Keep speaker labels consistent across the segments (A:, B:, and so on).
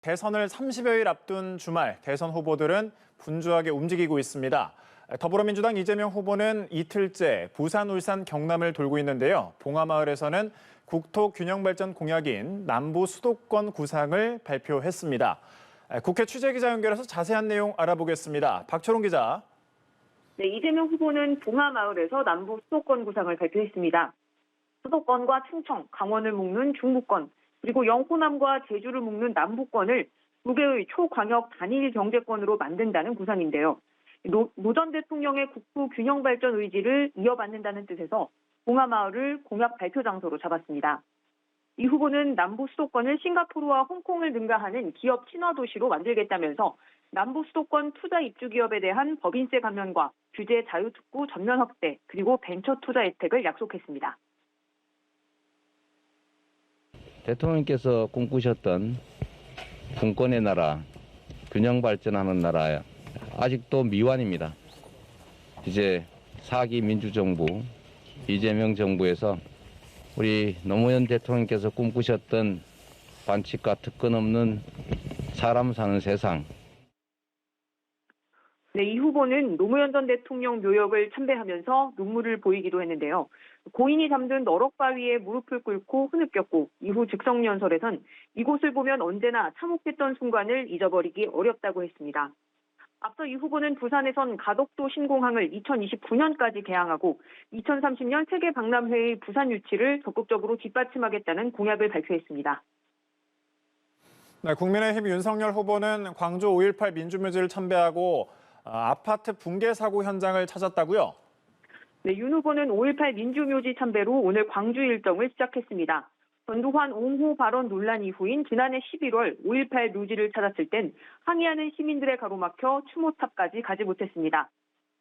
A: 대선을 30여일 앞둔 주말, 대선 후보들은 분주하게 움직이고 있습니다. 더불어민주당 이재명 후보는 이틀째 부산, 울산, 경남을 돌고 있는데요. 봉하마을에서는 국토균형발전 공약인 남부 수도권 구상을 발표했습니다. 국회 취재기자 연결해서 자세한 내용 알아보겠습니다. 박초롱 기자.
B: 네, 이재명 후보는 봉하마을에서 남부 수도권 구상을 발표했습니다. 수도권과 충청, 강원을 묶는 중부권, 그리고 영호남과 제주를 묶는 남부권을 두 개의 초광역 단일 경제권으로 만든다는 구상인데요. 노 전 대통령의 국토균형발전 의지를 이어받는다는 뜻에서 봉하마을을 공약 발표 장소로 잡았습니다. 이 후보는 남부 수도권을 싱가포르와 홍콩을 능가하는 기업 친화도시로 만들겠다면서 남부 수도권 투자 입주 기업에 대한 법인세 감면과 규제 자유특구 전면 확대, 그리고 벤처 투자 혜택을 약속했습니다.
C: 대통령께서 꿈꾸셨던 분권의 나라, 균형 발전하는 나라 아직도 미완입니다. 이제 4기 민주정부, 이재명 정부에서 우리 노무현 대통령께서 꿈꾸셨던 반칙과 특권 없는 사람 사는 세상.
B: 네, 이 후보는 노무현 전 대통령 묘역을 참배하면서 눈물을 보이기도 했는데요. 고인이 잠든 너럭바위에 무릎을 꿇고 흐느꼈고 이후 즉석연설에선 이곳을 보면 언제나 참혹했던 순간을 잊어버리기 어렵다고 했습니다. 앞서 이 후보는 부산에선 가덕도 신공항을 2029년까지 개항하고 2030년 세계박람회의 부산 유치를 적극적으로 뒷받침하겠다는 공약을 발표했습니다.
A: 네, 국민의힘 윤석열 후보는 광주 5.18 민주묘지를 참배하고 아파트 붕괴 사고 현장을 찾았다고요?
B: 네, 윤 후보는 5.18 민주묘지 참배로 오늘 광주 일정을 시작했습니다. 전두환 옹호 발언 논란 이후인 지난해 11월 5.18 묘지를 찾았을 땐 항의하는 시민들의 가로막혀 추모탑까지 가지 못했습니다.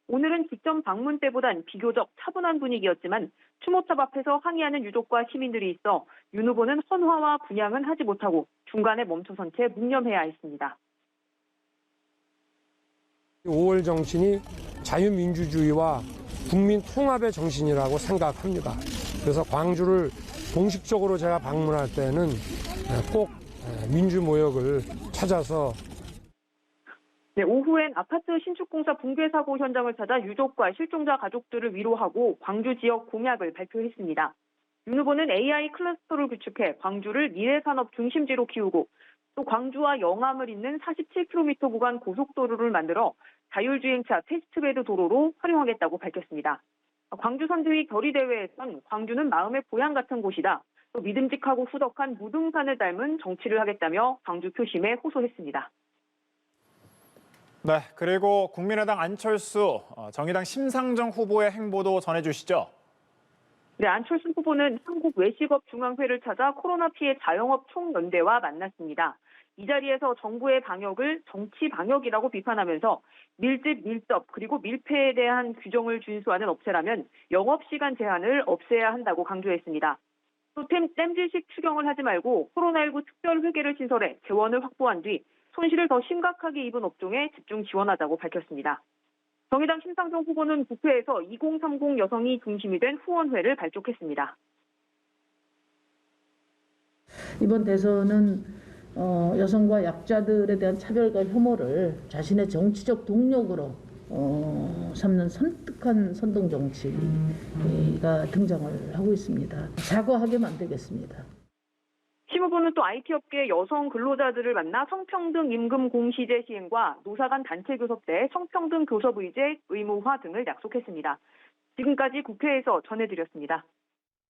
B: 오늘은 직접 방문 때보단 비교적 차분한 분위기였지만 추모탑 앞에서 항의하는 유족과 시민들이 있어 윤 후보는 헌화와 분향은 하지 못하고 중간에 멈춰선 채 묵념해야 했습니다.
D: 5월 정신이 자유민주주의와 국민 통합의 정신이라고 생각합니다. 그래서 광주를 공식적으로 제가 방문할 때는 꼭 민주모역을 찾아서
B: 네, 오후엔 아파트 신축공사 붕괴 사고 현장을 찾아 유족과 실종자 가족들을 위로하고 광주 지역 공약을 발표했습니다. 윤 후보는 AI 클러스터를 구축해 광주를 미래산업 중심지로 키우고 또 광주와 영암을 잇는 47km 구간 고속도로를 만들어 자율주행차 테스트베드 도로로 활용하겠다고 밝혔습니다. 광주 선대위 결의대회에선 광주는 마음의 고향 같은 곳이다. 또 믿음직하고 후덕한 무등산을 닮은 정치를 하겠다며 광주 표심에 호소했습니다.
A: 네, 그리고 국민의당 안철수, 정의당 심상정 후보의 행보도 전해주시죠.
B: 네, 안철수 후보는 한국외식업중앙회를 찾아 코로나 피해 자영업 총연대와 만났습니다. 이 자리에서 정부의 방역을 정치 방역이라고 비판하면서 밀집, 밀접, 그리고 밀폐에 대한 규정을 준수하는 업체라면 영업시간 제한을 없애야 한다고 강조했습니다. 또 땜질식 추경을 하지 말고 코로나19 특별회계를 신설해 재원을 확보한 뒤 손실을 더 심각하게 입은 업종에 집중 지원하자고 밝혔습니다. 정의당 심상정 후보는 국회에서 2030 여성이 중심이 된 후원회를 발족했습니다.
E: 이번 대선은 여성과 약자들에 대한 차별과 혐오를 자신의 정치적 동력으로 삼는 섬뜩한 선동 정치가 등장을 하고 있습니다. 사과하게 만들겠습니다.
B: 심 후보는 또 IT업계 여성 근로자들을 만나 성평등 임금 공시제 시행과 노사 간 단체 교섭 때 성평등 교섭 의제 의무화 등을 약속했습니다. 지금까지 국회에서 전해드렸습니다.